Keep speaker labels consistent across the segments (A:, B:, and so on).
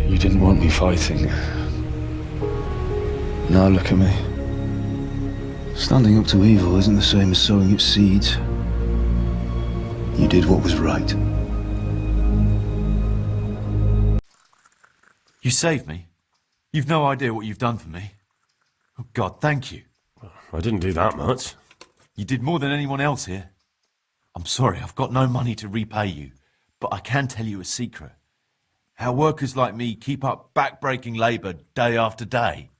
A: You didn't want me fighting. Now look at me. Standing up to evil isn't the same as sowing its seeds. You did what was right.
B: You saved me. You've no idea what you've done for me. Oh God, thank you.
C: I didn't do that much.
B: You did more than anyone else here. I'm sorry, I've got no money to repay you, but I can tell you a secret. How workers like me keep up back-breaking labour day after day.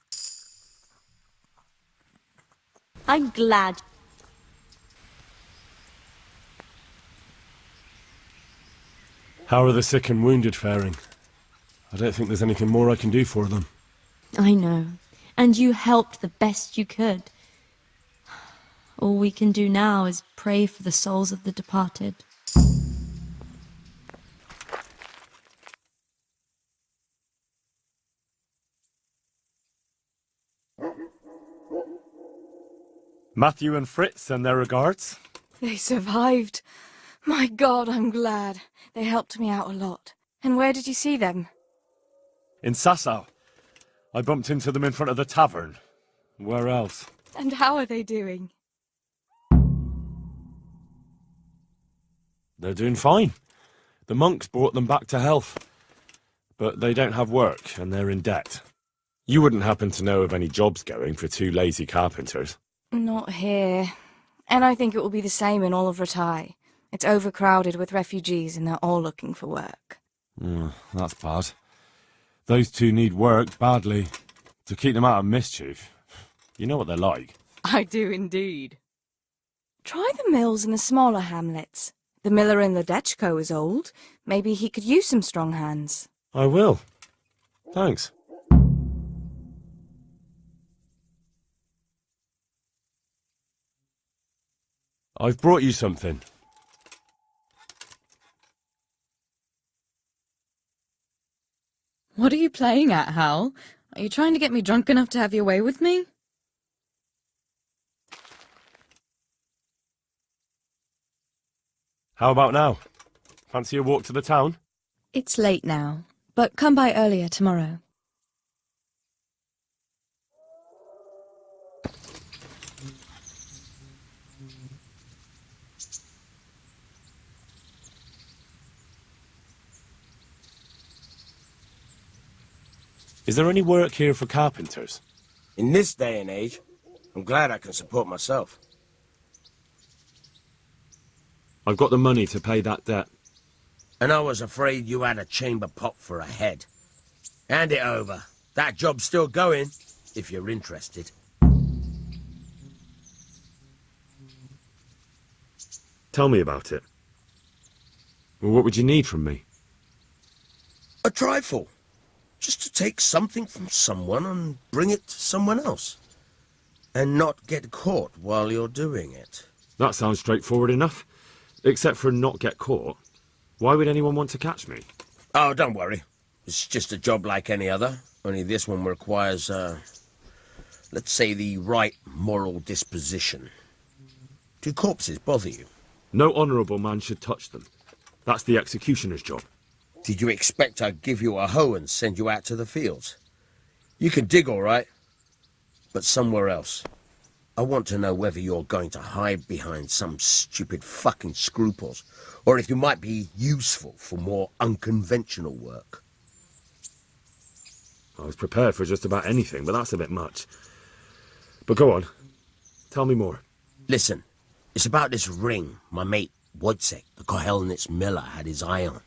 D: I'm glad.
C: How are the sick and wounded faring? I don't think there's anything more I can do for them.
D: I know. And you helped the best you could. All we can do now is pray for the souls of the departed.
C: Matthew and Fritz send their regards.
E: They survived. My God, I'm glad. They helped me out a lot. And where did you see them?
C: In Sassau. I bumped into them in front of the tavern. Where else?
E: And how are they doing?
C: They're doing fine. The monks brought them back to health. But they don't have work, and they're in debt. You wouldn't happen to know of any jobs going for two lazy carpenters?
E: Not here. And I think it will be the same in all of Ratai. It's overcrowded with refugees and they're all looking for work.
C: That's bad. Those two need work badly. To keep them out of mischief. You know what they're like.
E: I do indeed. Try the mills in the smaller hamlets. The miller in Ledechko is old. Maybe he could use some strong hands.
C: I will. Thanks. I've brought you something.
E: What are you playing at, Hal? Are you trying to get me drunk enough to have your way with me?
C: How about now? Fancy a walk to the town?
F: It's late now, but come by earlier tomorrow.
C: Is there any work here for carpenters?
G: In this day and age, I'm glad I can support myself.
C: I've got the money to pay that debt.
G: And I was afraid you had a chamber pot for a head. Hand it over. That job's still going, if you're interested.
C: Tell me about it. Well, what would you need from me?
G: A trifle. Just to take something from someone and bring it to someone else. And not get caught while you're doing it.
C: That sounds straightforward enough. Except for not get caught. Why would anyone want to catch me?
G: Oh, don't worry. It's just a job like any other. Only this one requires, let's say, the right moral disposition. Do corpses bother you?
C: No honourable man should touch them. That's the executioner's job.
G: Did you expect I'd give you a hoe and send you out to the fields? You can dig all right, but somewhere else. I want to know whether you're going to hide behind some stupid fucking scruples, or if you might be useful for more unconventional work.
C: I was prepared for just about anything, but that's a bit much. But go on. Tell me more.
G: Listen, it's about this ring my mate Wojciech, the Kohelnitz miller, had his eye on.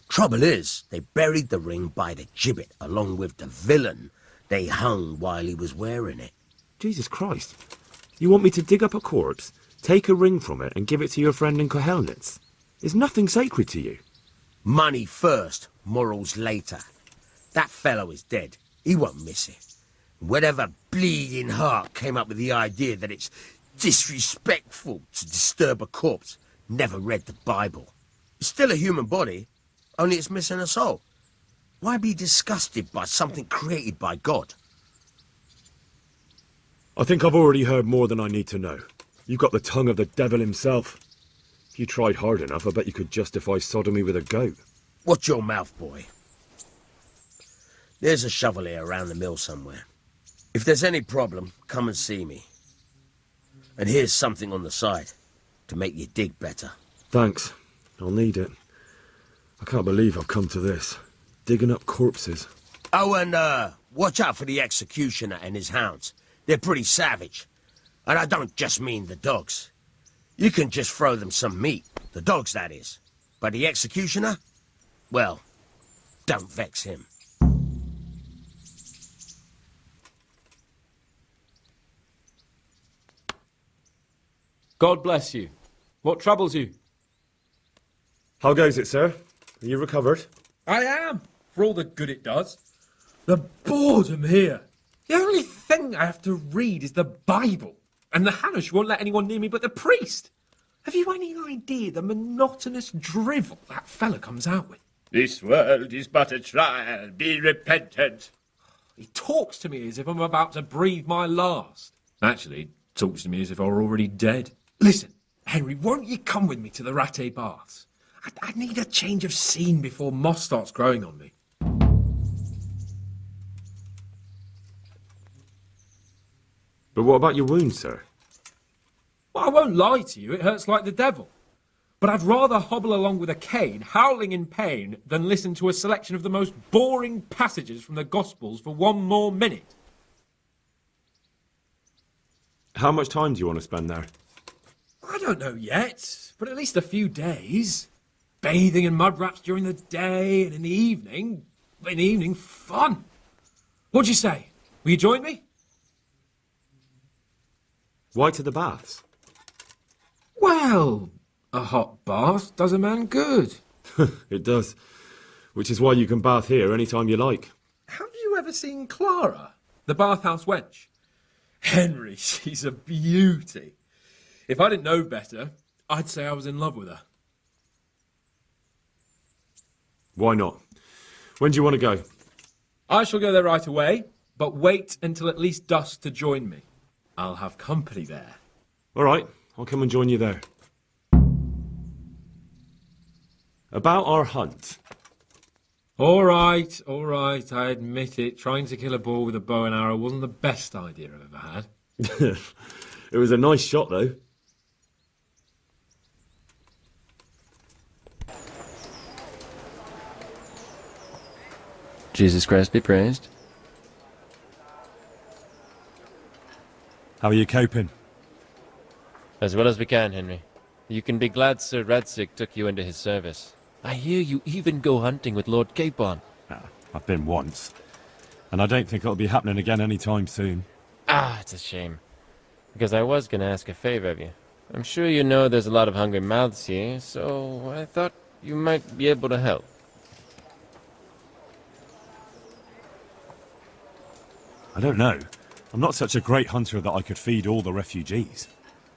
G: Trouble is, they buried the ring by the gibbet, along with the villain they hung while he was wearing it.
C: Jesus Christ. You want me to dig up a corpse, take a ring from it, and give it to your friend in Kohelnitz? Is nothing sacred to you?
G: Money first, morals later. That fellow is dead. He won't miss it. Whatever bleeding heart came up with the idea that it's disrespectful to disturb a corpse never read the Bible. It's still a human body, only it's missing a soul. Why be disgusted by something created by God?
C: I think I've already heard more than I need to know. You've got the tongue of the devil himself. If you tried hard enough, I bet you could justify sodomy with a goat.
G: Watch your mouth, boy. There's a shovel here around the mill somewhere. If there's any problem, come and see me. And here's something on the side to make you dig better.
C: Thanks. I'll need it. I can't believe I've come to this. Digging up corpses.
G: Oh, and watch out for the executioner and his hounds. They're pretty savage. And I don't just mean the dogs. You can just throw them some meat. The dogs, that is. But the executioner? Well, don't vex him.
H: God bless you. What troubles you?
C: How goes it, sir? Are you recovered?
I: I am, for all the good it does. The boredom here. The only thing I have to read is the Bible, and the Hanush won't let anyone near me but the priest. Have you any idea the monotonous drivel that fella comes out with?
J: This world is but a trial. Be repentant.
I: He talks to me as if I'm about to breathe my last. Actually, he talks to me as if I were already dead. Listen, Henry, won't you come with me to the Rattay Baths? I need a change of scene before moss starts growing on me.
C: But what about your wound, sir?
I: Well, I won't lie to you, it hurts like the devil. But I'd rather hobble along with a cane, howling in pain, than listen to a selection of the most boring passages from the Gospels for one more minute.
C: How much time do you want to spend there?
I: I don't know yet, but at least a few days. Bathing in mud wraps during the day, and in the evening, fun. What'd you say? Will you join me?
C: Why to the baths?
I: Well, a hot bath does a man good.
C: It does. Which is why you can bath here any time you like.
I: Have you ever seen Clara, the bathhouse wench? Henry, she's a beauty. If I didn't know better, I'd say I was in love with her.
C: Why not? When do you want to go?
I: I shall go there right away, but wait until at least dusk to join me. I'll have company there.
C: All right, I'll come and join you there. About our hunt.
I: All right, I admit it. Trying to kill a boar with a bow and arrow wasn't the best idea I've ever had.
C: It was a nice shot, though.
H: Jesus Christ be praised.
C: How are you coping?
H: As well as we can, Henry. You can be glad Sir Radzig took you into his service. I hear you even go hunting with Lord Capon.
C: I've been once. And I don't think it'll be happening again anytime soon.
H: Ah, it's a shame. Because I was going to ask a favor of you. I'm sure you know there's a lot of hungry mouths here, so I thought you might be able to help.
C: I don't know. I'm not such a great hunter that I could feed all the refugees.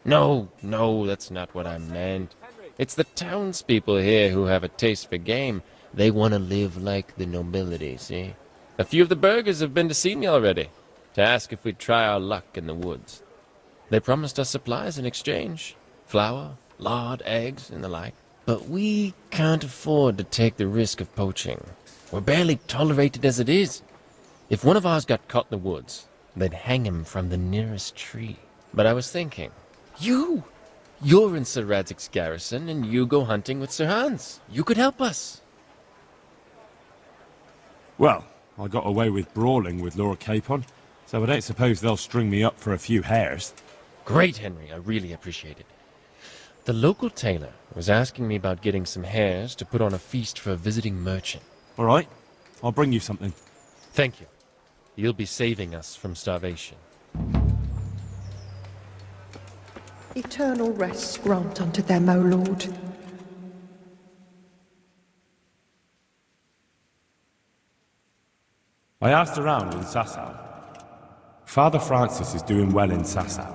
H: No, that's not what I meant. It's the townspeople here who have a taste for game. They want to live like the nobility, see? A few of the burghers have been to see me already, to ask if we'd try our luck in the woods. They promised us supplies in exchange. Flour, lard, eggs, and the like. But we can't afford to take the risk of poaching. We're barely tolerated as it is. If one of ours got caught in the woods, they'd hang him from the nearest tree. But I was thinking, you're in Sir Radzig's garrison, and you go hunting with Sir Hans. You could help us.
C: Well, I got away with brawling with Lord Capon, so I don't suppose they'll string me up for a few hares.
H: Great, Henry. I really appreciate it. The local tailor was asking me about getting some hares to put on a feast for a visiting merchant.
C: All right, I'll bring you something.
H: Thank you. You'll be saving us from starvation.
K: Eternal rest grant unto them, O Lord.
C: I asked around in Sasau. Father Francis is doing well in Sasau.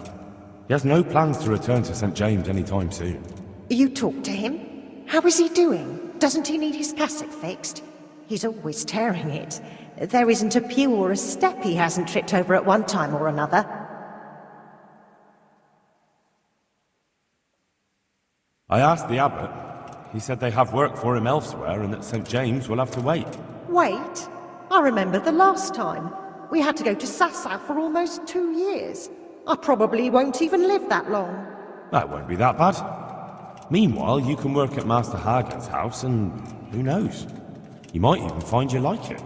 C: He has no plans to return to St. James anytime soon.
K: You talked to him? How is he doing? Doesn't he need his cassock fixed? He's always tearing it. There isn't a pew or a step he hasn't tripped over at one time or another.
C: I asked the abbot. He said they have work for him elsewhere and that St. James will have to wait.
K: Wait? I remember the last time. We had to go to Sasau for almost 2 years. I probably won't even live that long.
C: That won't be that bad. Meanwhile, you can work at Master Hagen's house and who knows? You might even find you like it.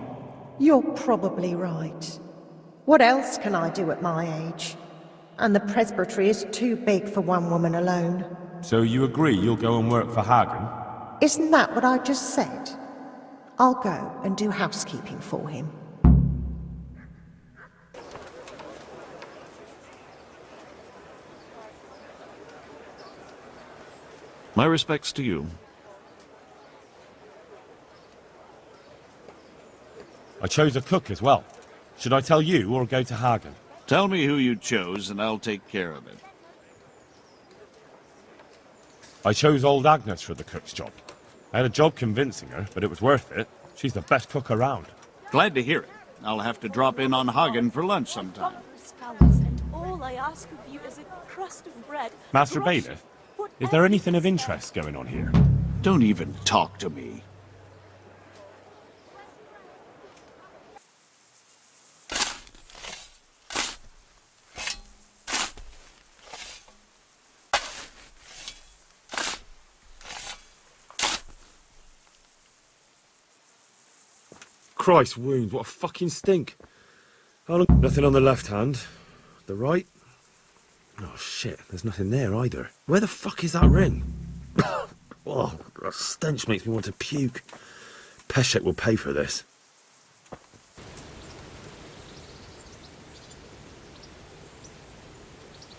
K: You're probably right. What else can I do at my age? And the presbytery is too big for one woman alone.
C: So you agree you'll go and work for Hagen?
K: Isn't that what I just said? I'll go and do housekeeping for him.
L: My respects to you.
C: I chose a cook as well. Should I tell you or go to Hagen?
L: Tell me who you chose and I'll take care of it.
C: I chose old Agnes for the cook's job. I had a job convincing her, but it was worth it. She's the best cook around.
L: Glad to hear it. I'll have to drop in on Hagen for lunch sometime.
M: And all I ask of you is a crust of bread.
C: Master Bailiff, is there anything of interest going on here?
L: Don't even talk to me.
C: Christ wounds, what a fucking stink. Nothing on the left hand. The right? Oh shit, there's nothing there either. Where the fuck is that ring? Oh, the stench makes me want to puke. Peshek will pay for this.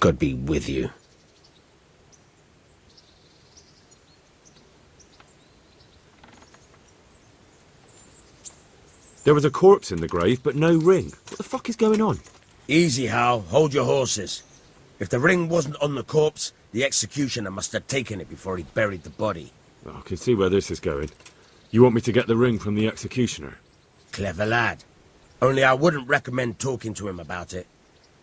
G: God be with you.
C: There was a corpse in the grave, but no ring. What the fuck is going on?
G: Easy, Hal. Hold your horses. If the ring wasn't on the corpse, the executioner must have taken it before he buried the body.
C: Oh, I can see where this is going. You want me to get the ring from the executioner?
G: Clever lad. Only I wouldn't recommend talking to him about it.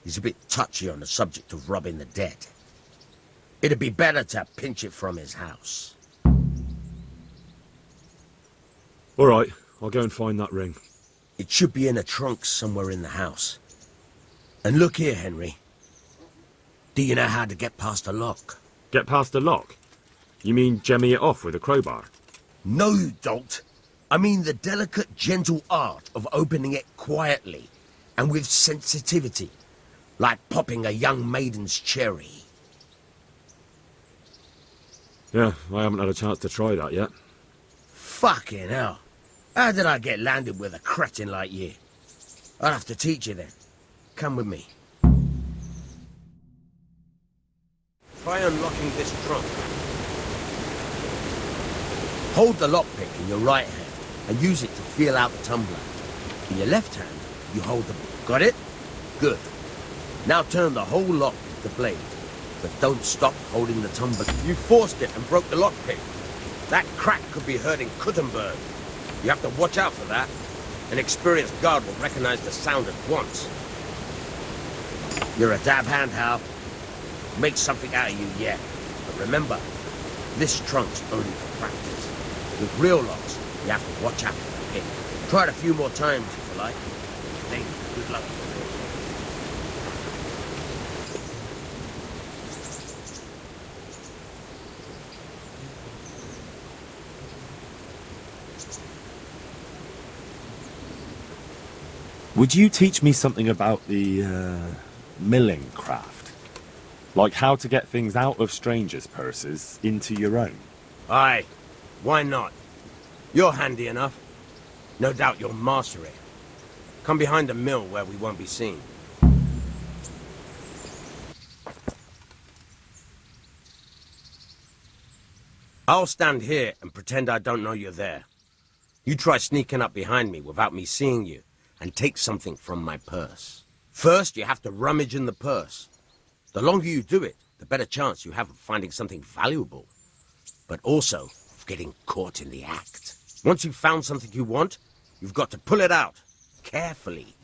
G: He's a bit touchy on the subject of robbing the dead. It'd be better to pinch it from his house.
C: All right, I'll go and find that ring.
G: It should be in a trunk somewhere in the house. And look here, Henry. Do you know how to get past a lock?
C: Get past a lock? You mean jemmy it off with a crowbar?
G: No, you don't. I mean the delicate, gentle art of opening it quietly and with sensitivity, like popping a young maiden's cherry.
C: Yeah, I haven't had a chance to try that yet.
G: Fucking hell. How did I get landed with a cretin like you? I'll have to teach you then. Come with me. Try unlocking this trunk. Hold the lockpick in your right hand and use it to feel out the tumbler. In your left hand, you hold the... Got it? Good. Now turn the whole lock with the blade, but don't stop holding the tumbler. You forced it and broke the lockpick. That crack could be heard in Kuttenberg. You have to watch out for that. An experienced guard will recognize the sound at once. You're a dab hand, Hal. Make something out of you yet. But remember, this trunk's only for practice. With real locks, you have to watch out for the pick. Try it a few more times if you like. Then, good luck.
C: Would you teach me something about the, milling craft? Like how to get things out of strangers' purses into your own?
G: Aye, why not? You're handy enough. No doubt you'll master it. Come behind the mill where we won't be seen. I'll stand here and pretend I don't know you're there. You try sneaking up behind me without me seeing you, and take something from my purse. First, you have to rummage in the purse. The longer you do it, the better chance you have of finding something valuable, but also of getting caught in the act. Once you've found something you want, you've got to pull it out, carefully,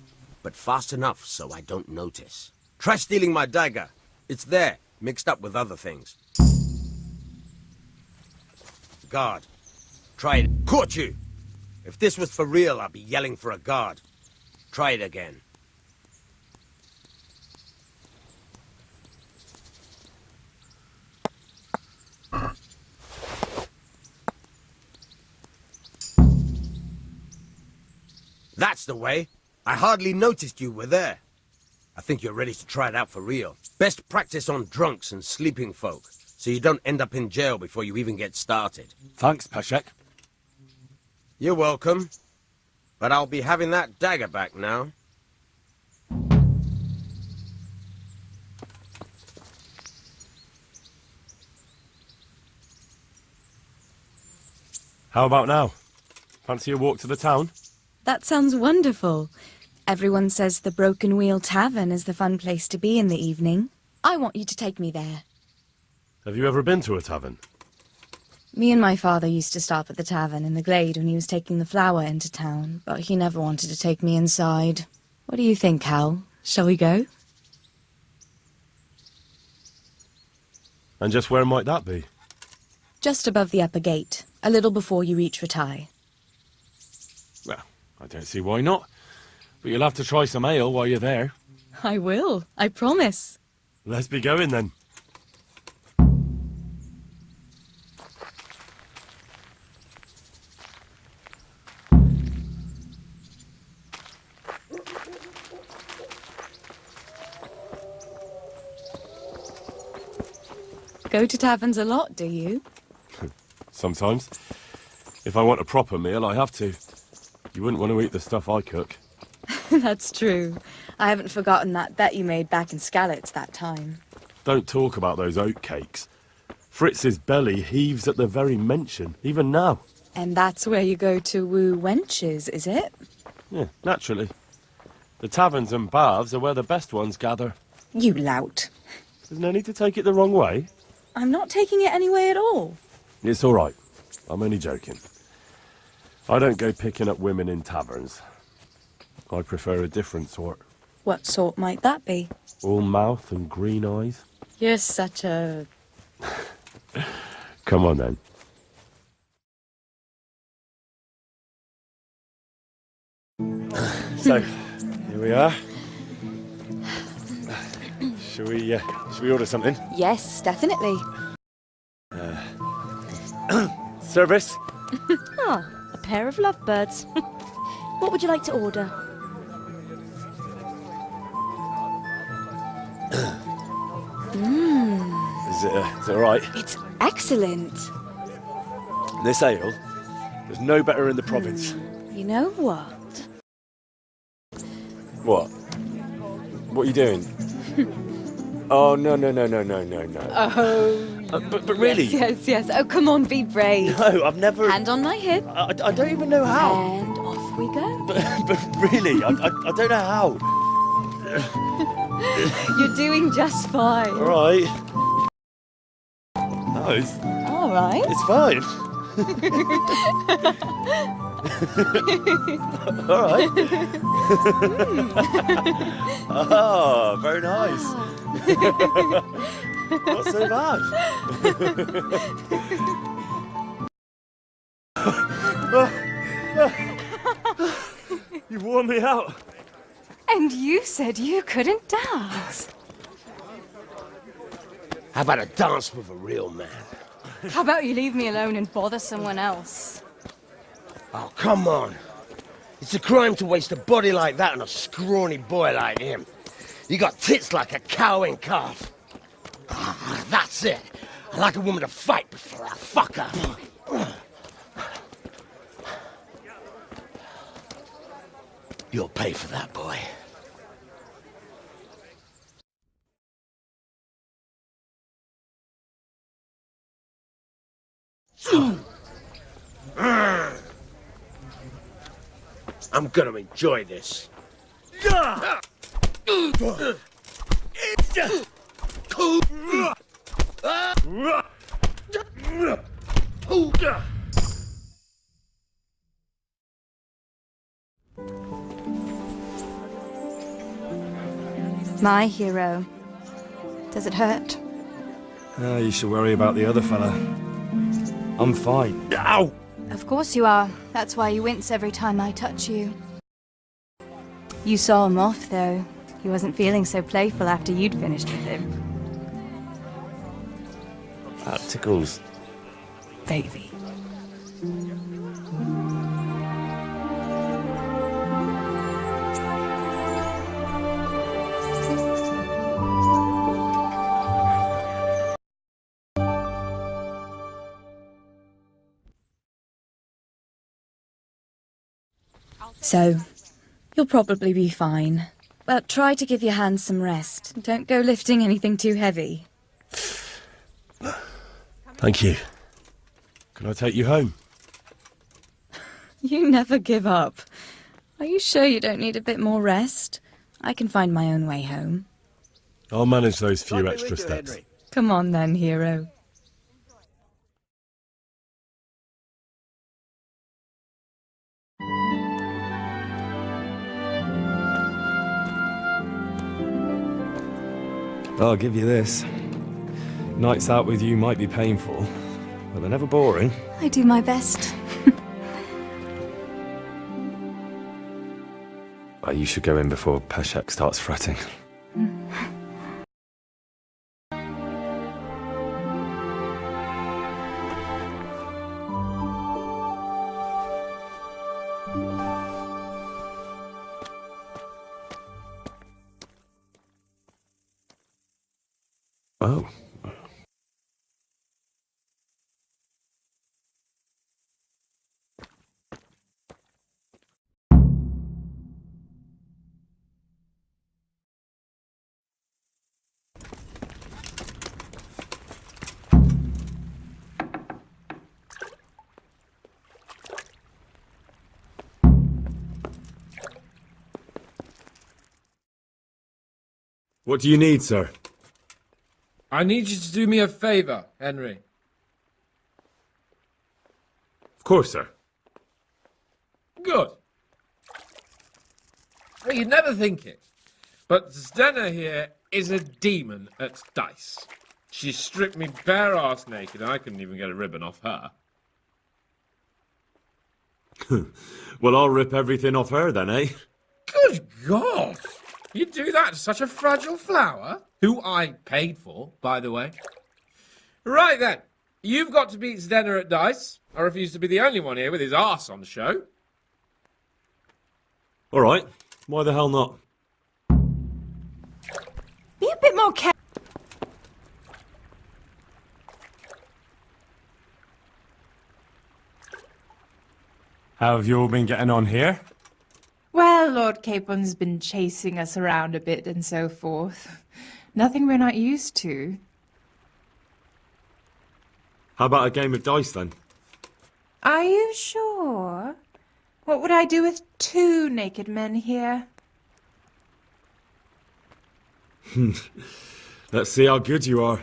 G: but fast enough so I don't notice. Try stealing my dagger. It's there, mixed up with other things. Guard, try it. Caught you! If this was for real, I'd be yelling for a guard. Try it again. That's the way. I hardly noticed you were there. I think you're ready to try it out for real. Best practice on drunks and sleeping folk, so you don't end up in jail before you even get started.
C: Thanks, Peszek.
G: You're welcome. But I'll be having that dagger back now.
C: How about now? Fancy a walk to the town?
F: That sounds wonderful. Everyone says the Broken Wheel Tavern is the fun place to be in the evening. I want you to take me there.
C: Have you ever been to a tavern?
F: Me and my father used to stop at the tavern in the glade when he was taking the flour into town, but he never wanted to take me inside. What do you think, Hal? Shall we go?
C: And just where might that be?
F: Just above the upper gate, a little before you reach Ratai.
C: Well, I don't see why not. But you'll have to try some ale while you're there.
F: I will, I promise.
C: Let's be going then.
F: Go to taverns a lot, do you?
C: Sometimes. If I want a proper meal, I have to. You wouldn't want to eat the stuff I cook.
F: That's true. I haven't forgotten that bet you made back in Skalitz that time.
C: Don't talk about those oat cakes. Fritz's belly heaves at the very mention, even now.
F: And that's where you go to woo wenches, is it?
C: Yeah, naturally. The taverns and baths are where the best ones gather.
F: You lout.
C: There's no need to take it the wrong way.
F: I'm not taking it any way at all.
C: It's all right. I'm only joking. I don't go picking up women in taverns. I prefer a different sort.
F: What sort might that be?
C: All mouth and green eyes.
F: You're such a...
C: Come on then. So, here we are. Shall we order something?
F: Yes, definitely.
C: Service?
M: Ah, a pair of lovebirds. What would you like to order?
C: Is it all right?
F: It's excellent.
C: This ale, there's no better in the province.
F: You know what?
C: What? What are you doing? Oh, no.
F: Oh,
C: But really?
F: Yes. Oh, come on, be brave.
C: No, I've never...
F: Hand on my hip.
C: I don't even know how.
F: And off we go.
C: But really, I don't know how.
F: You're doing just fine.
C: All right. No, it's
F: All right.
C: fine. All right. Oh, very nice. Not so bad. You've worn me out.
E: And you said you couldn't dance.
G: How about a dance with a real man?
E: How about you leave me alone and bother someone else?
G: Oh, come on. It's a crime to waste a body like that on a scrawny boy like him. You got tits like a cow in calf. Ah, that's it. I like a woman to fight before I fuck her. You'll pay for that, boy. I'm gonna enjoy this.
E: My hero. Does it hurt?
C: You should worry about the other fella. I'm fine. Ow!
E: Of course you are. That's why you wince every time I touch you. You saw him off, though. He wasn't feeling so playful after you'd finished with him.
C: That tickles.
E: Baby.
F: So, you'll probably be fine. But try to give your hands some rest. Don't go lifting anything too heavy.
C: Thank you. Can I take you home?
F: You never give up. Are you sure you don't need a bit more rest? I can find my own way home.
C: I'll manage those few extra steps.
F: Come on then, hero.
C: I'll give you this. Nights out with you might be painful, but they're never boring.
E: I do my best.
C: You should go in before Peshek starts fretting. Oh. What do you need, sir?
I: I need you to do me a favour, Henry.
C: Of course, sir.
I: Good. Well, you'd never think it, but Zdena here is a demon at dice. She stripped me bare arse naked, and I couldn't even get a ribbon off her.
C: Well, I'll rip everything off her then, eh?
I: Good God! You'd do that to such a fragile flower? Who I paid for, by the way. Right then, you've got to beat Zdena at dice. I refuse to be the only one here with his arse on the show.
C: All right. Why the hell not?
E: Be a bit more careful.
C: How have you all been getting on here?
N: Well, Lord Capon's been chasing us around a bit and so forth. Nothing we're not used to.
C: How about a game of dice then?
N: Are you sure? What would I do with two naked men here?
C: Let's see how good you are.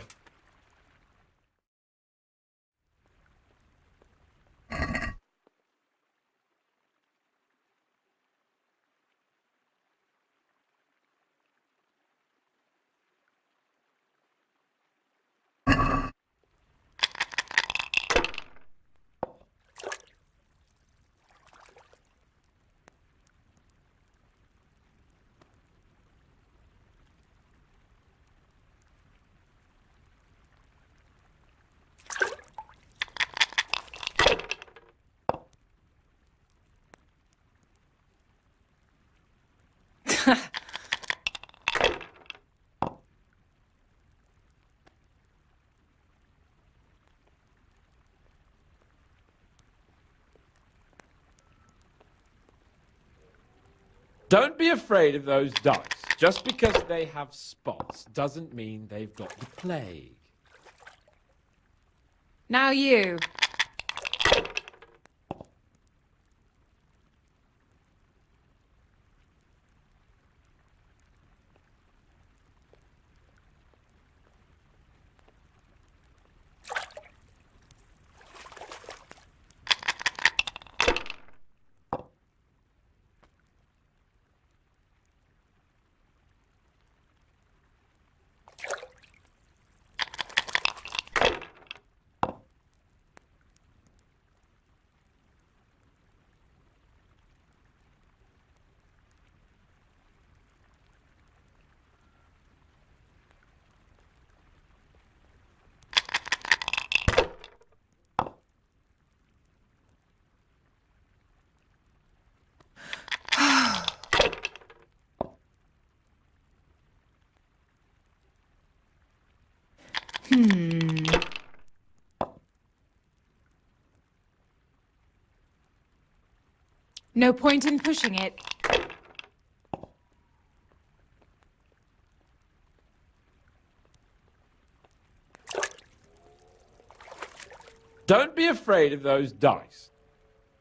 I: Don't be afraid of those dice. Just because they have spots doesn't mean they've got the plague.
N: Now you. No point in pushing it.
I: Don't be afraid of those dice.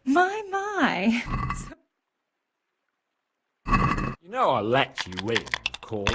N: My.
I: You know I'll let you win, of course.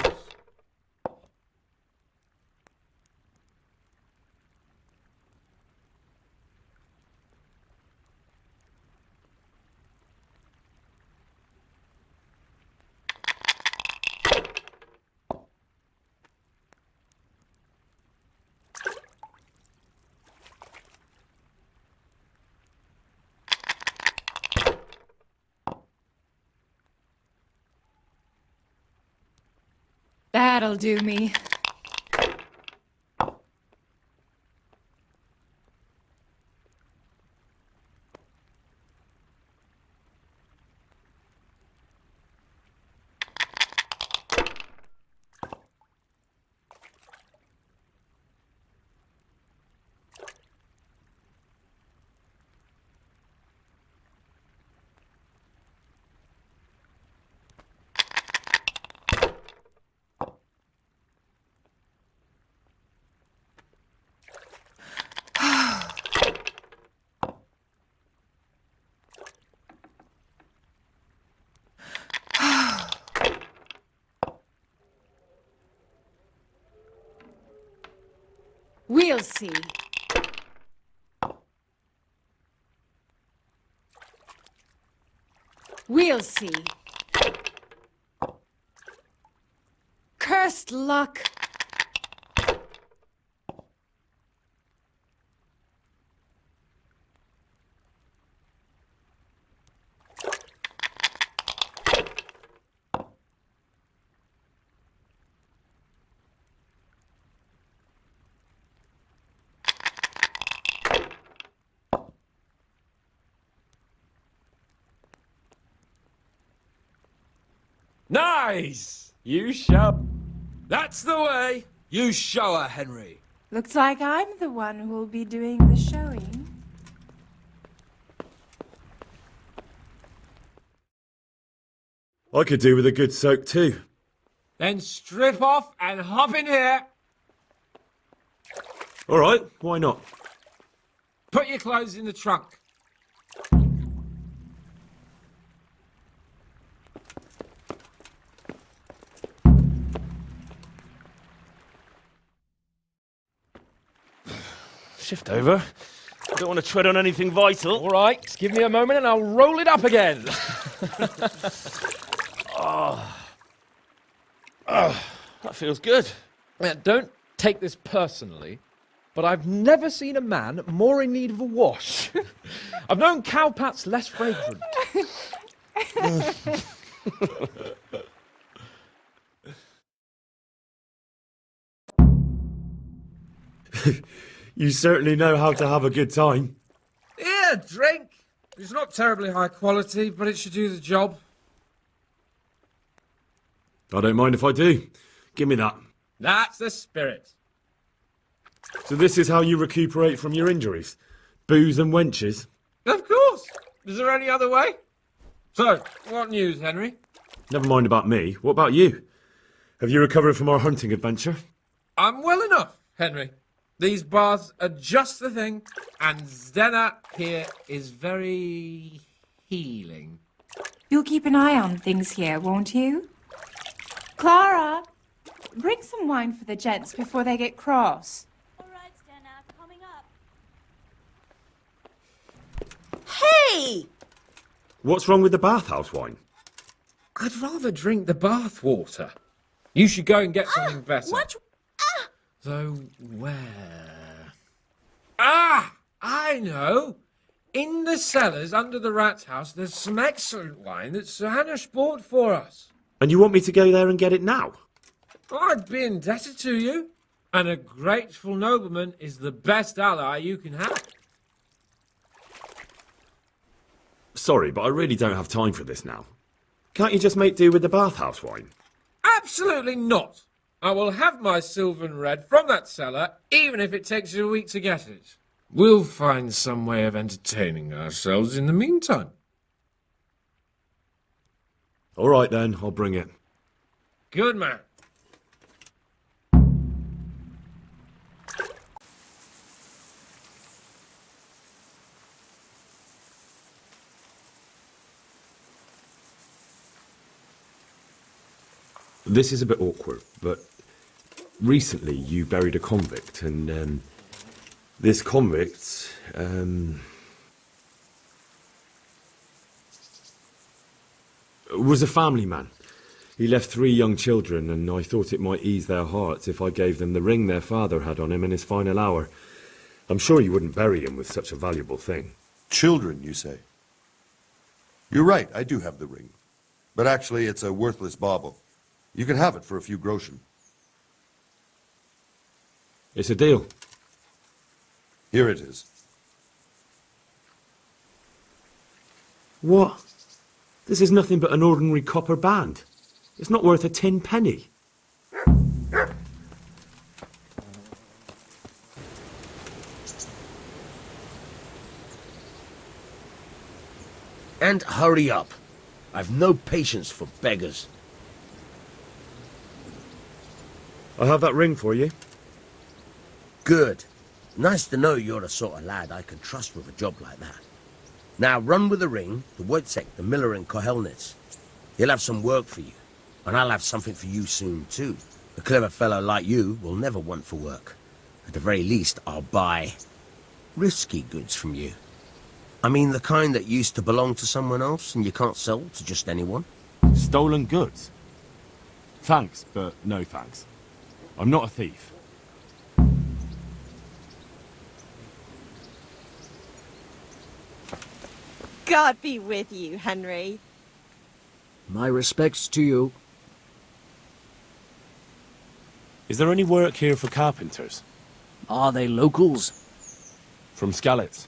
N: That'll do me. We'll see. We'll see. Cursed luck.
I: Nice! You show. That's the way. You show her, Henry.
N: Looks like I'm the one who'll be doing the showing.
C: I could do with a good soak too.
I: Then strip off and hop in here.
C: All right, why not?
I: Put your clothes in the trunk.
C: Shift over. I don't want to tread on anything vital.
O: All right, just give me a moment and I'll roll it up again.
C: That feels good.
O: Now, don't take this personally, but I've never seen a man more in need of a wash. I've known cowpats less fragrant.
C: You certainly know how to have a good time.
I: Yeah, drink. It's not terribly high quality, but it should do the job.
C: I don't mind if I do. Give me that.
I: That's the spirit.
C: So this is how you recuperate from your injuries? Booze and wenches?
I: Of course. Is there any other way? So, what news, Henry?
C: Never mind about me. What about you? Have you recovered from our hunting adventure?
I: I'm well enough, Henry. These baths are just the thing, and Zdena here is very healing.
N: You'll keep an eye on things here, won't you? Clara, bring some wine for the gents before they get cross.
M: All right, Stena, coming up.
K: Hey!
C: What's wrong with the bathhouse wine?
I: I'd rather drink the bath water. You should go and get something better.
K: What?
I: Though where? Ah! I know! In the cellars under the rat house, there's some excellent wine that Sir Hanish bought for us.
C: And you want me to go there and get it now?
I: I'd be indebted to you. And a grateful nobleman is the best ally you can have.
C: Sorry, but I really don't have time for this now. Can't you just make do with the bathhouse wine?
I: Absolutely not. I will have my Sylvan Red from that cellar, even if it takes you a week to get it. We'll find some way of entertaining ourselves in the meantime.
C: All right then, I'll bring it.
I: Good man.
C: This is a bit awkward, but recently you buried a convict, and this convict, was a family man. He left 3 young children, and I thought it might ease their hearts if I gave them the ring their father had on him in his final hour. I'm sure you wouldn't bury him with such a valuable thing.
P: Children, you say? You're right, I do have the ring. But actually, it's a worthless bauble. You can have it for a few groschen.
C: It's a deal.
P: Here it is.
C: What? This is nothing but an ordinary copper band. It's not worth a 10 penny.
G: And hurry up. I've no patience for beggars.
C: I have that ring for you.
G: Good. Nice to know you're the sort of lad I can trust with a job like that. Now run with the ring to Wojciech, the miller in Kohelnitz. He'll have some work for you, and I'll have something for you soon too. A clever fellow like you will never want for work. At the very least, I'll buy risky goods from you. I mean the kind that used to belong to someone else and you can't sell to just anyone.
Q: Stolen goods? Thanks, but no thanks. I'm not a thief.
R: God be with you, Henry.
S: My respects to you.
Q: Is there any work here for carpenters?
S: Are they locals?
Q: From Skalitz?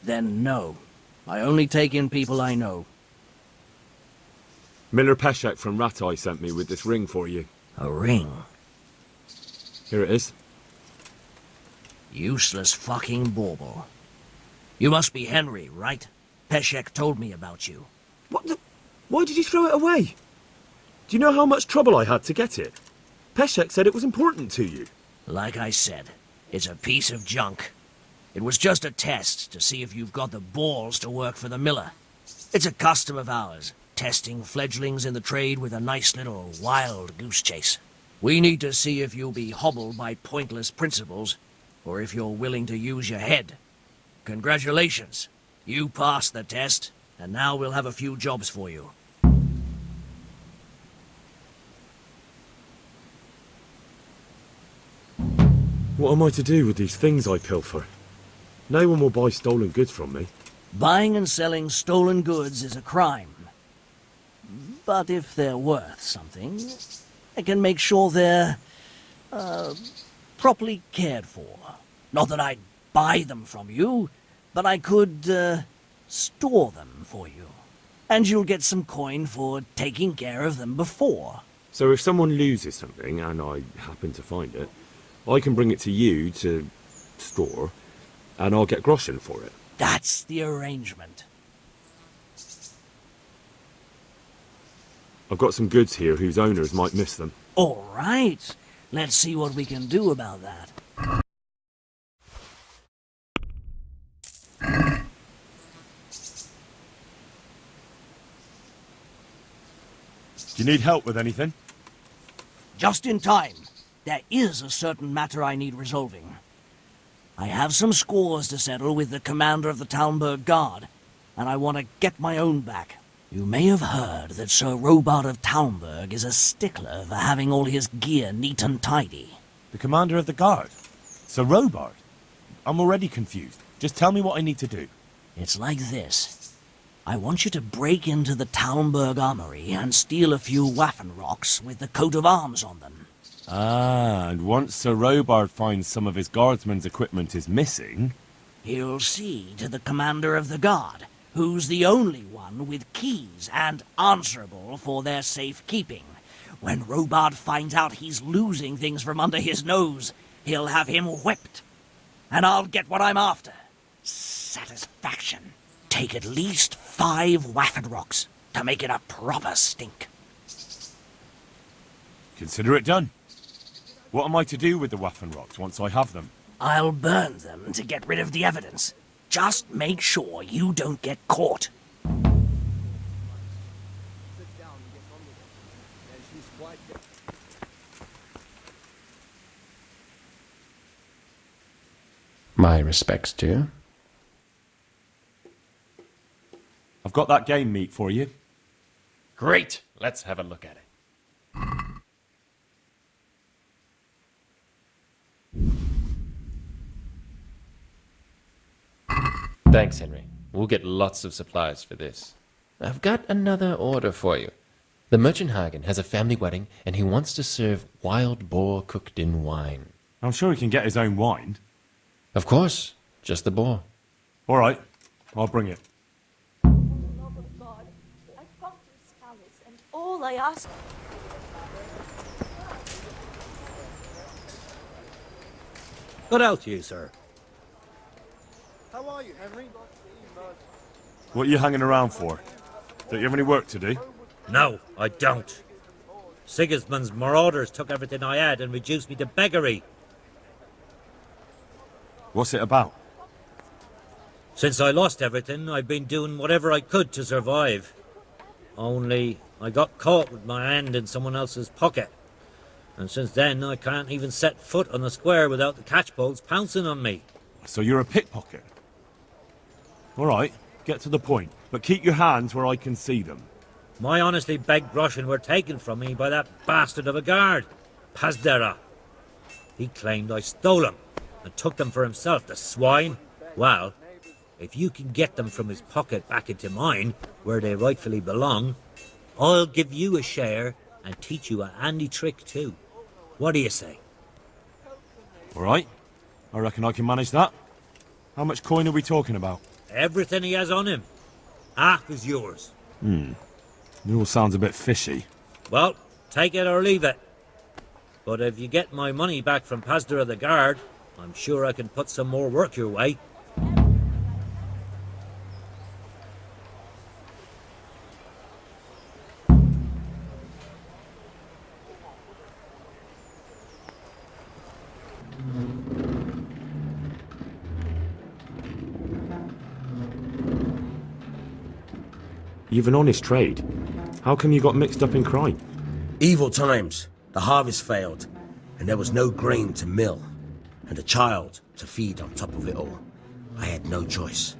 S: Then no. I only take in people I know.
C: Miller Peshek from Ratai sent me with this ring for you.
S: A ring?
C: Here it is.
S: Useless fucking bauble. You must be Henry, right? Peshek told me about you.
C: What the... Why did you throw it away? Do you know how much trouble I had to get it? Peshek said it was important to you.
S: Like I said, it's a piece of junk. It was just a test to see if you've got the balls to work for the miller. It's a custom of ours, testing fledglings in the trade with a nice little wild goose chase. We need to see if you'll be hobbled by pointless principles, or if you're willing to use your head. Congratulations. You passed the test, and now we'll have a few jobs for you.
C: What am I to do with these things I pilfer? No one will buy stolen goods from me.
S: Buying and selling stolen goods is a crime. But if they're worth something, I can make sure they're, properly cared for. Not that I'd buy them from you, but I could, store them for you. And you'll get some coin for taking care of them before.
C: So if someone loses something, and I happen to find it, I can bring it to you to store, and I'll get groschen for it.
S: That's the arrangement.
C: I've got some goods here whose owners might miss them.
S: All right. Let's see what we can do about that.
Q: Do you need help with anything?
S: Just in time. There is a certain matter I need resolving. I have some scores to settle with the commander of the Talmberg Guard, and I want to get my own back. You may have heard that Sir Robard of Talmberg is a stickler for having all his gear neat and tidy.
Q: The commander of the guard? Sir Robard? I'm already confused. Just tell me what I need to do.
S: It's like this. I want you to break into the Talmberg armory and steal a few Waffenrocks with the coat of arms on them.
Q: Ah, and once Sir Robard finds some of his guardsmen's equipment is missing...
S: He'll see to the commander of the guard, who's the only one with keys and answerable for their safekeeping. When Robard finds out he's losing things from under his nose, he'll have him whipped. And I'll get what I'm after. Satisfaction. Take at least 5 Waffenrocks. to make it a proper stink.
Q: Consider it done. What am I to do with the Waffen rocks once I have them?
S: I'll burn them to get rid of the evidence. Just make sure you don't get caught.
H: My respects to you.
Q: I've got that game meat for you.
H: Great! Let's have a look at it. Thanks, Henry. We'll get lots of supplies for this. I've got another order for you. The merchant Hagen has a family wedding, and he wants to serve wild boar cooked in wine.
Q: I'm sure he can get his own wine.
H: Of course, just the boar.
Q: All right, I'll bring it.
M: Love of God, I've come to his palace, and all I ask...
T: Good out to you, sir.
U: How are you, Henry?
Q: What are you hanging around for? Don't you have any work to do?
T: No, I don't. Sigismund's marauders took everything I had and reduced me to beggary.
Q: What's it about?
T: Since I lost everything, I've been doing whatever I could to survive. Only, I got caught with my hand in someone else's pocket. And since then, I can't even set foot on the square without the catchpoles pouncing on me.
Q: So you're a pickpocket? All right, get to the point. But keep your hands where I can see them.
T: My honestly begged groschen were taken from me by that bastard of a guard, Pazdera. He claimed I stole them and took them for himself, the swine. Well, if you can get them from his pocket back into mine, where they rightfully belong, I'll give you a share and teach you a handy trick too. What do you say?
Q: All right, I reckon I can manage that. How much coin are we talking about?
T: Everything he has on him. Half is yours.
Q: It all sounds a bit fishy.
T: Well, take it or leave it. But if you get my money back from Pazdera the guard, I'm sure I can put some more work your way.
C: You've an honest trade. How come you got mixed up in crime?
G: Evil times. The harvest failed, and there was no grain to mill, and a child to feed on top of it all. I had no choice.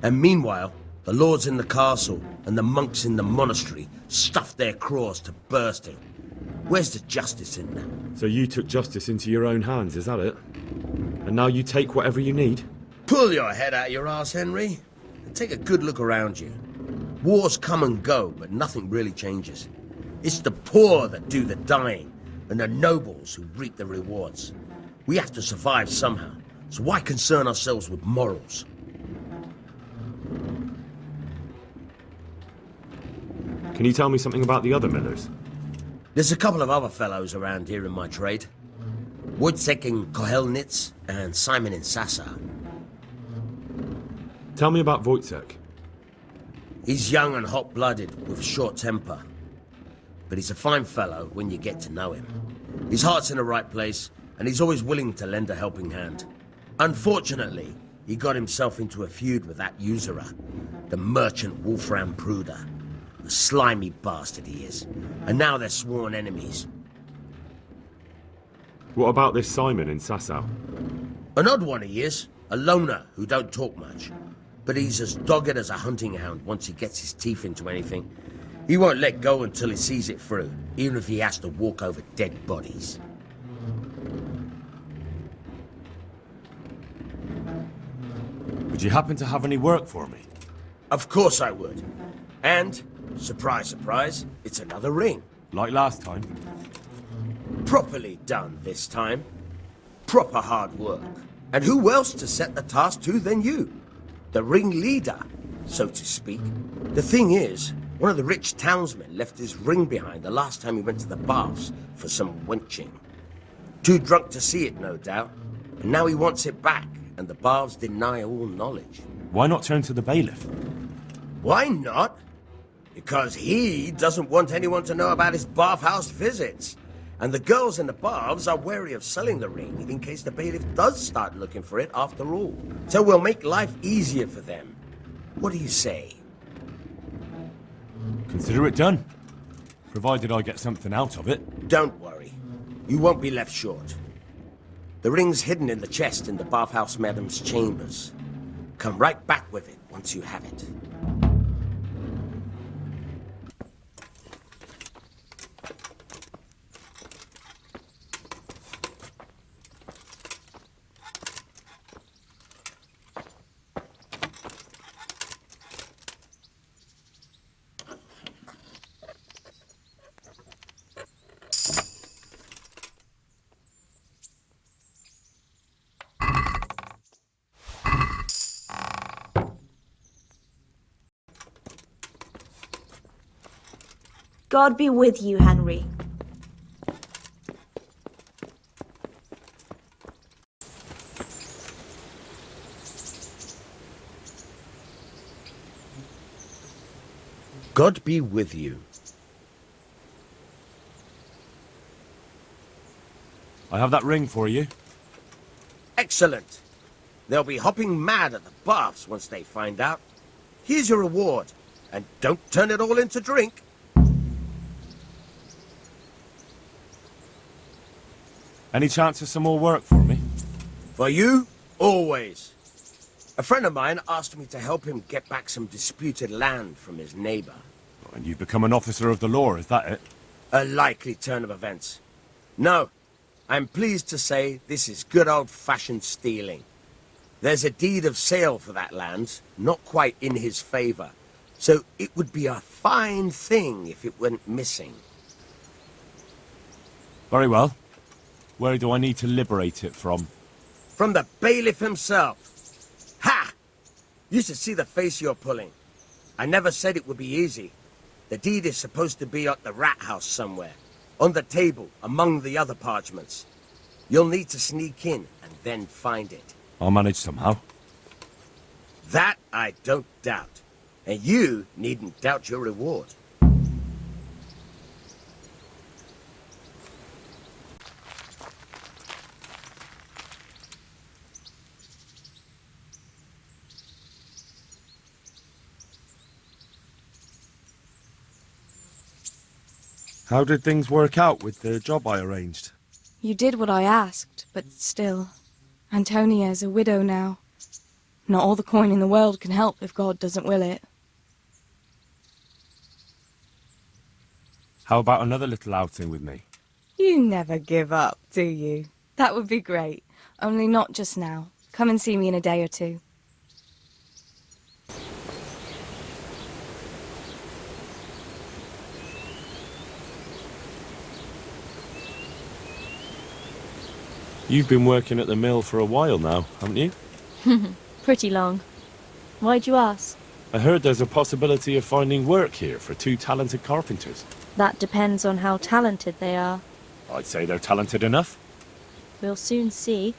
G: And meanwhile, the lords in the castle and the monks in the monastery stuffed their craws to bursting. Where's the justice in that?
C: So you took justice into your own hands, is that it? And now you take whatever you need?
G: Pull your head out your arse, Henry, and take a good look around you. Wars come and go, but nothing really changes. It's the poor that do the dying, and the nobles who reap the rewards. We have to survive somehow, so why concern ourselves with morals?
C: Can you tell me something about the other millers?
G: There's a couple of other fellows around here in my trade. Wojciech in Kohelnitz and Simon in Sassa.
C: Tell me about Wojciech.
G: He's young and hot-blooded, with a short temper. But he's a fine fellow when you get to know him. His heart's in the right place, and he's always willing to lend a helping hand. Unfortunately, he got himself into a feud with that usurer, the merchant Wolfram Pruder. A slimy bastard he is. And now they're sworn enemies.
C: What about this Simon in Sasau?
G: An odd one he is. A loner who don't talk much. But he's as dogged as a hunting hound once he gets his teeth into anything. He won't let go until he sees it through, even if he has to walk over dead bodies.
Q: Would you happen to have any work for me?
G: Of course I would. And, surprise, surprise, it's another ring.
Q: Like last time?
G: Properly done this time. Proper hard work. And who else to set the task to than you? The ringleader, so to speak. The thing is, one of the rich townsmen left his ring behind the last time he went to the baths for some wenching. Too drunk to see it, no doubt. And now he wants it back, and the baths deny all knowledge.
Q: Why not turn to the bailiff?
G: Why not? Because he doesn't want anyone to know about his bathhouse visits. And the girls in the baths are wary of selling the ring in case the bailiff does start looking for it after all. So we'll make life easier for them. What do you say?
Q: Consider it done. Provided I get something out of it.
G: Don't worry. You won't be left short. The ring's hidden in the chest in the bathhouse madam's chambers. Come right back with it once you have it.
M: God be with you, Henry.
G: God be with you.
Q: I have that ring for you.
G: Excellent. They'll be hopping mad at the baths once they find out. Here's your reward. And don't turn it all into drink.
Q: Any chance of some more work for me?
G: For you, always. A friend of mine asked me to help him get back some disputed land from his neighbor.
Q: And you've become an officer of the law, is that it?
G: A likely turn of events. No, I'm pleased to say this is good old-fashioned stealing. There's a deed of sale for that land, not quite in his favor. So it would be a fine thing if it went missing.
Q: Very well. Where do I need to liberate it from?
G: From the bailiff himself. Ha! You should see the face you're pulling. I never said it would be easy. The deed is supposed to be at the rat house somewhere. On the table, among the other parchments. You'll need to sneak in and then find it.
Q: I'll manage somehow.
G: That I don't doubt. And you needn't doubt your reward.
Q: How did things work out with the job I arranged?
E: You did what I asked, but still. Antonia is a widow now. Not all the coin in the world can help if God doesn't will it.
Q: How about another little outing with me?
E: You never give up, do you? That would be great. Only not just now. Come and see me in a day or two.
Q: You've been working at the mill for a while now, haven't you?
D: Pretty long. Why'd you ask?
Q: I heard there's a possibility of finding work here for 2 talented carpenters.
D: That depends on how talented they are.
Q: I'd say they're talented enough.
D: We'll soon see.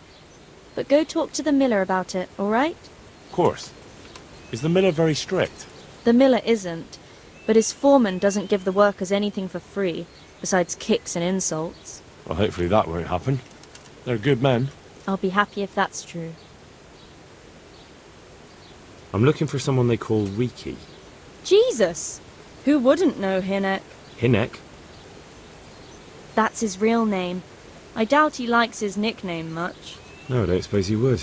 D: But go talk to the miller about it, all right?
Q: Of course. Is the miller very strict?
D: The miller isn't, but his foreman doesn't give the workers anything for free, besides kicks and insults.
Q: Well, hopefully that won't happen. They're good men.
D: I'll be happy if that's true.
Q: I'm looking for someone they call Riki.
D: Jesus! Who wouldn't know Hinek?
Q: Hinek?
D: That's his real name. I doubt he likes his nickname much.
Q: No, I don't suppose he would.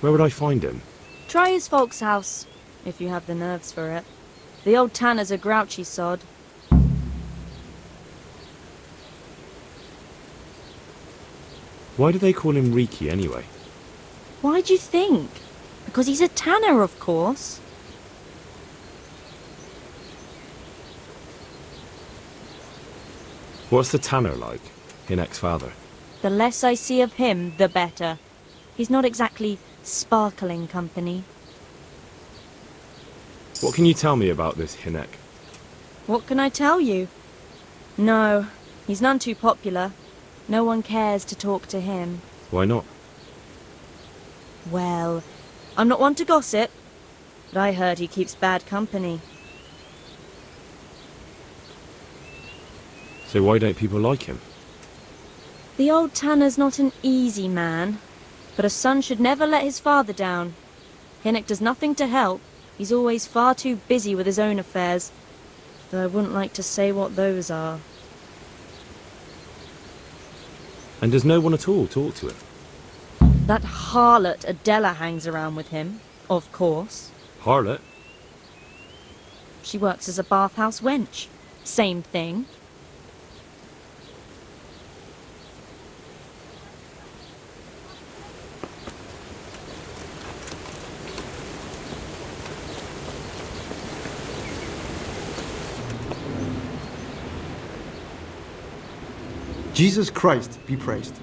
Q: Where would I find him?
D: Try his folks' house, if you have the nerves for it. The old tanner's a grouchy sod.
Q: Why do they call him Riki anyway?
D: Why do you think? Because he's a tanner, of course.
Q: What's the tanner like? Hinek's father.
D: The less I see of him, the better. He's not exactly sparkling company.
Q: What can you tell me about this Hinek?
D: What can I tell you? No, he's none too popular. No one cares to talk to him.
Q: Why not?
D: Well, I'm not one to gossip, but I heard he keeps bad company.
C: So why don't people like him?
D: The old tanner's not an easy man, but a son should never let his father down. Hinnock does nothing to help. He's always far too busy with his own affairs, though I wouldn't like to say what those are.
C: And does no one at all talk to him?
D: That harlot Adela hangs around with him, of course.
C: Harlot?
D: She works as a bathhouse wench. Same thing.
A: Jesus Christ be praised.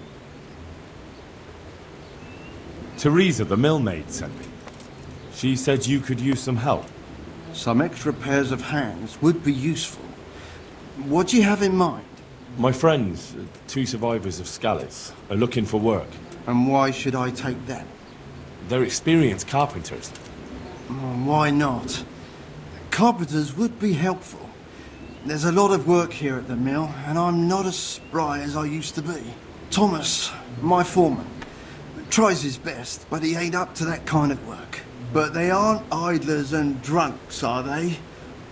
Q: Teresa, the millmaid, sent me. She said you could use some help.
A: Some extra pairs of hands would be useful. What do you have in mind?
Q: My friends, 2 survivors of Scalitz, are looking for work.
A: And why should I take them?
Q: They're experienced carpenters.
A: Why not? Carpenters would be helpful. There's a lot of work here at the mill, and I'm not as spry as I used to be. Thomas, my foreman, tries his best, but he ain't up to that kind of work. But they aren't idlers and drunks, are they?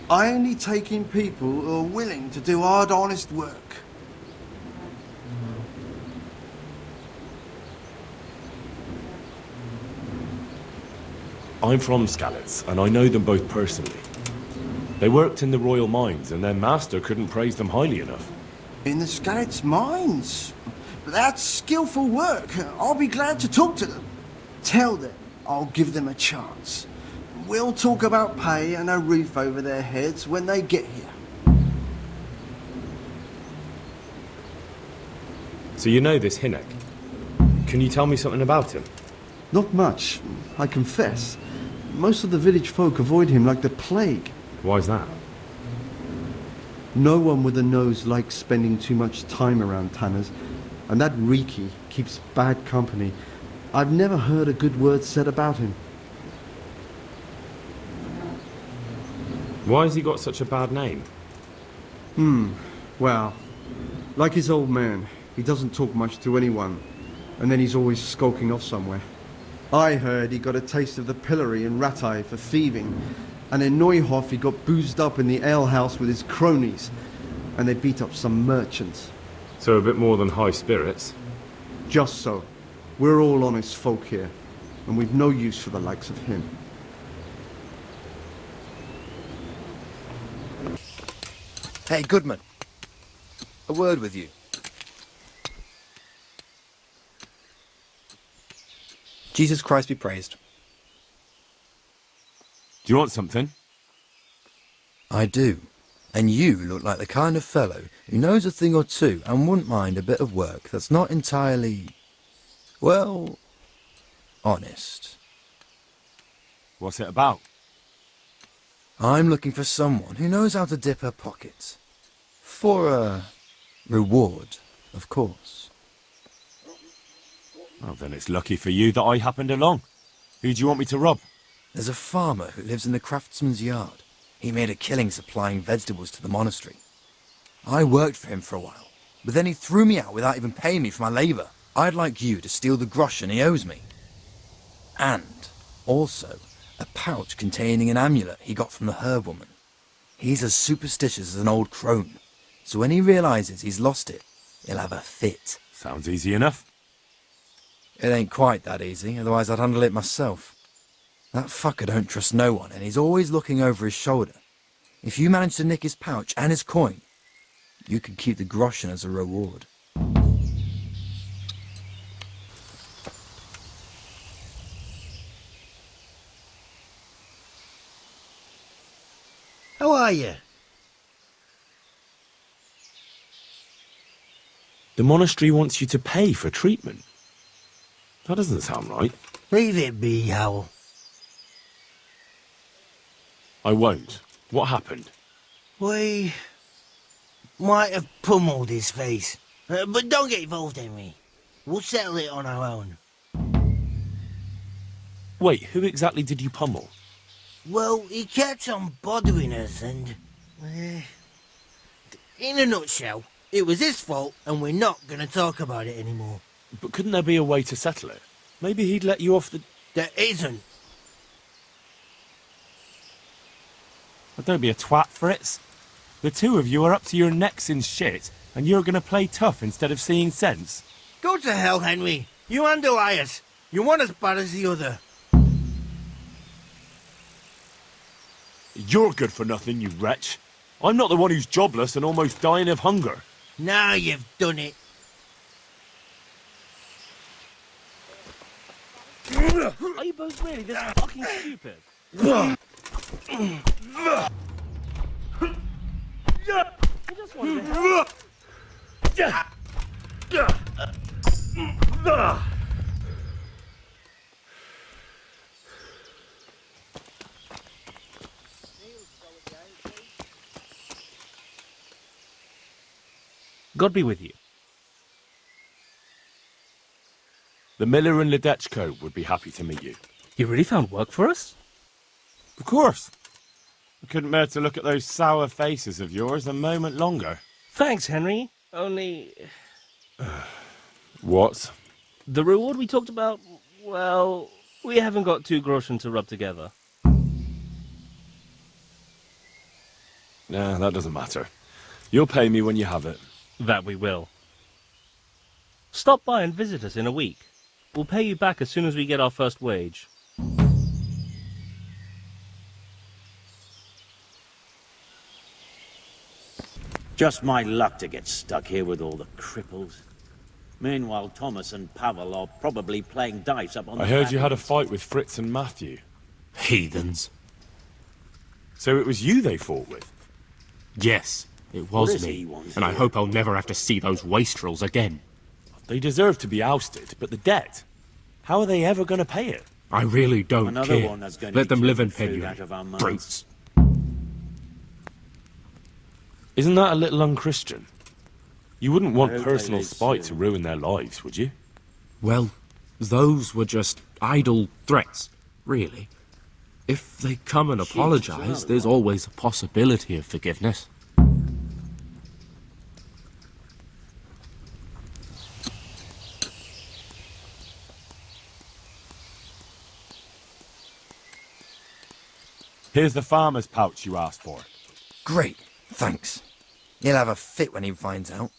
A: I only take in people who are willing to do hard, honest work.
Q: I'm from Scalitz, and I know them both personally. They worked in the royal mines, and their master couldn't praise them highly enough.
A: In the Scalitz mines? That's skillful work. I'll be glad to talk to them. Tell them I'll give them a chance. We'll talk about pay and a roof over their heads when they get here.
C: So you know this Hinnock. Can you tell me something about him?
A: Not much, I confess. Most of the village folk avoid him like the plague.
C: Why's that?
A: No one with a nose likes spending too much time around tanners, and that Riki keeps bad company. I've never heard a good word said about him.
C: Why has he got such a bad name?
A: Well, like his old man, he doesn't talk much to anyone, and then he's always skulking off somewhere. I heard he got a taste of the pillory in Rattay for thieving, and in Neuhof he got boozed up in the alehouse with his cronies, and they beat up some merchants.
C: So a bit more than high spirits?
A: Just so. We're all honest folk here, and we've no use for the likes of him.
V: Hey, Goodman. A word with you. Jesus Christ be praised.
Q: Do you want something?
V: I do. And you look like the kind of fellow who knows a thing or two and wouldn't mind a bit of work that's not entirely, well, honest.
Q: What's it about?
V: I'm looking for someone who knows how to dip her pockets. For a reward, of course.
Q: Well, then it's lucky for you that I happened along. Who do you want me to rob?
V: There's a farmer who lives in the craftsman's yard. He made a killing supplying vegetables to the monastery. I worked for him for a while, but then he threw me out without even paying me for my labour. I'd like you to steal the groschen he owes me. And, also, a pouch containing an amulet he got from the herb woman. He's as superstitious as an old crone, so when he realises he's lost it, he'll have a fit.
Q: Sounds easy enough.
V: It ain't quite that easy, otherwise I'd handle it myself. That fucker don't trust no one, and he's always looking over his shoulder. If you manage to nick his pouch and his coin, you can keep the groschen as a reward.
G: How are you?
Q: The monastery wants you to pay for treatment. That doesn't sound right.
G: Leave it be, Howell.
Q: I won't. What happened?
G: We might have pummeled his face. But don't get involved, Henry. We'll settle it on our own.
Q: Wait, who exactly did you pummel?
G: Well, he kept on bothering us and... in a nutshell, It was his fault, and we're not going to talk about it anymore.
Q: But couldn't there be a way to settle it? Maybe he'd let you off the...
G: There isn't.
Q: Well, don't be a twat, Fritz. The two of you are up to your necks in shit, and you're going to play tough instead of seeing sense.
G: Go to hell, Henry. You and Elias. You're one as bad as the other.
Q: You're good for nothing, you wretch. I'm not the one who's jobless and almost dying of hunger.
G: Now you've done it.
B: Are you both really this fucking stupid? You just wanted to help.
O: God be with you.
Q: The miller and Ledechko would be happy to meet you.
B: You really found work for us?
Q: Of course. I couldn't bear to look at those sour faces of yours a moment longer.
B: Thanks, Henry. Only...
Q: What?
B: The reward we talked about, well, we haven't got 2 groschen to rub together.
Q: Nah, that doesn't matter. You'll pay me when you have it.
B: That we will. Stop by and visit us in a week. We'll pay you back as soon as we get our first wage.
T: Just my luck to get stuck here with all the cripples. Meanwhile, Thomas and Pavel are probably playing dice up on the...
Q: I heard you had a fight with Fritz and Matthew.
J: Heathens.
Q: So it was you they fought with?
J: Yes, it was me. And I hope I'll never have to see those wastrels again.
Q: They deserve to be ousted, but the debt? How are they ever going to pay it?
J: I really don't
T: Another
J: care.
T: one that's going
J: Let
T: to
J: them
T: be
J: live in
T: food
J: penury.
T: out of our mouths.
J: Brutes.
Q: Isn't that a little unchristian? You wouldn't
T: I
Q: want
T: hope
Q: personal
T: they live
Q: spite to
T: soon.
Q: ruin their lives, would you?
J: Well, those were just idle threats, really. If they come and apologize, there's always a possibility of forgiveness.
Q: Here's the farmer's pouch you asked for.
V: Great, thanks. He'll have a fit when he finds out.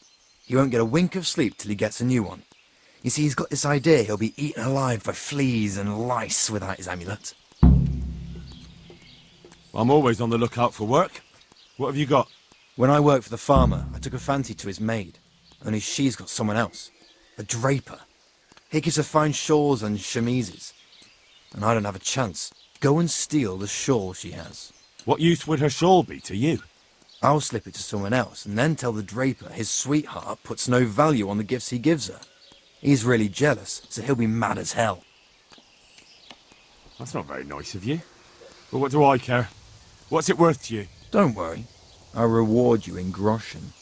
V: He won't get a wink of sleep till he gets a new one. You see, he's got this idea he'll be eaten alive by fleas and lice without his amulet.
Q: I'm always on the lookout for work. What have you got?
V: When I worked for the farmer, I took a fancy to his maid. Only she's got someone else. A draper. He gives her fine shawls and chemises. And I don't have a chance. Go and steal the shawl she has.
Q: What use would her shawl be to you?
V: I'll slip it to someone else and then tell the draper his sweetheart puts no value on the gifts he gives her. He's really jealous, so he'll be mad as hell.
Q: That's not very nice of you. But what do I care? What's it worth to you?
V: Don't worry. I'll reward you in groschen.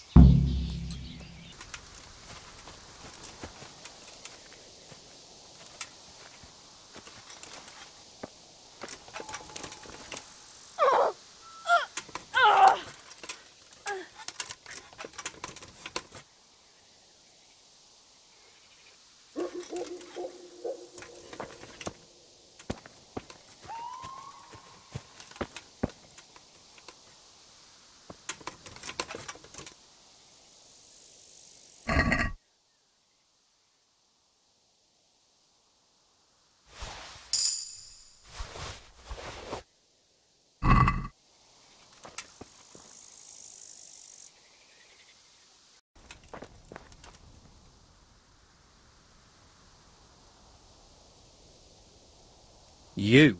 V: You.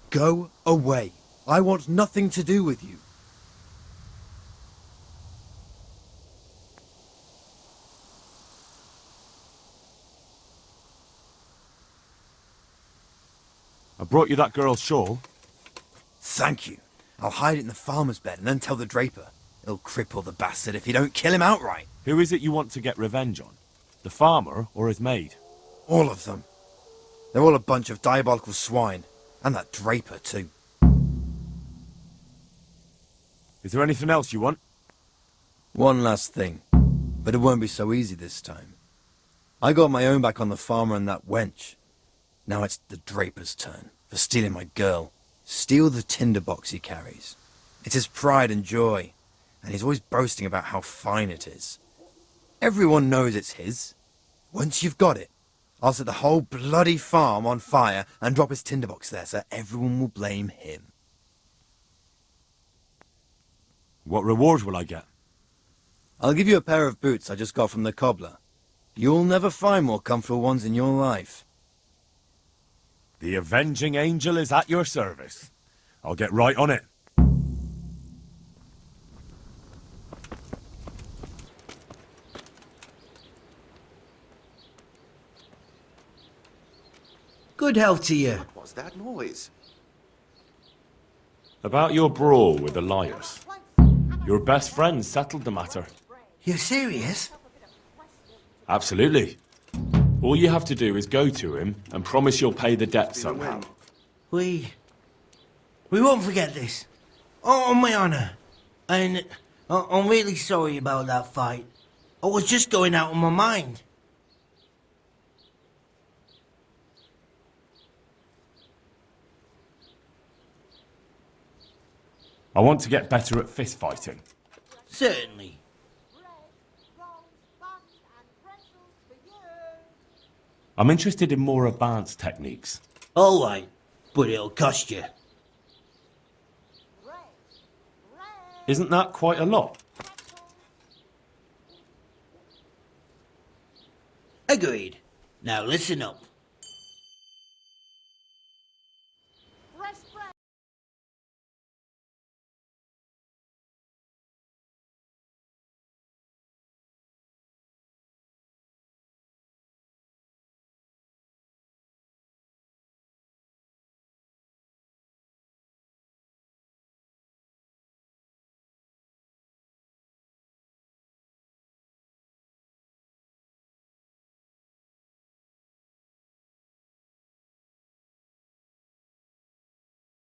V: Go away. I want nothing to do with you.
Q: I brought you that girl's shawl.
V: Thank you. I'll hide it in the farmer's bed and then tell the draper. He'll cripple the bastard if you don't kill him outright.
Q: Who is it you want to get revenge on? The farmer or his maid?
V: All of them. They're all a bunch of diabolical swine. And that draper, too.
Q: Is there anything else you want?
V: One last thing. But it won't be so easy this time. I got my own back on the farmer and that wench. Now it's the draper's turn for stealing my girl. Steal the tinderbox he carries. It's his pride and joy, and he's always boasting about how fine it is. Everyone knows it's his. Once you've got it, I'll set the whole bloody farm on fire and drop his tinderbox there so everyone will blame him.
Q: What reward will I get?
V: I'll give you a pair of boots I just got from the cobbler. You'll never find more comfortable ones in your life.
Q: The avenging angel is at your service. I'll get right on it.
G: Good health to you.
F: What's that noise?
Q: About your brawl with the liars. Your best friend settled the matter.
G: You're serious?
Q: Absolutely. All you have to do is go to him and promise you'll pay the debt somehow.
G: We won't forget this. On my honour. And I'm really sorry about that fight. I was just going out of my mind.
Q: I want to get better at fist fighting.
G: Certainly.
Q: I'm interested in more advanced techniques.
G: All right, but it'll cost you.
Q: Isn't that quite a lot?
G: Agreed. Now listen up.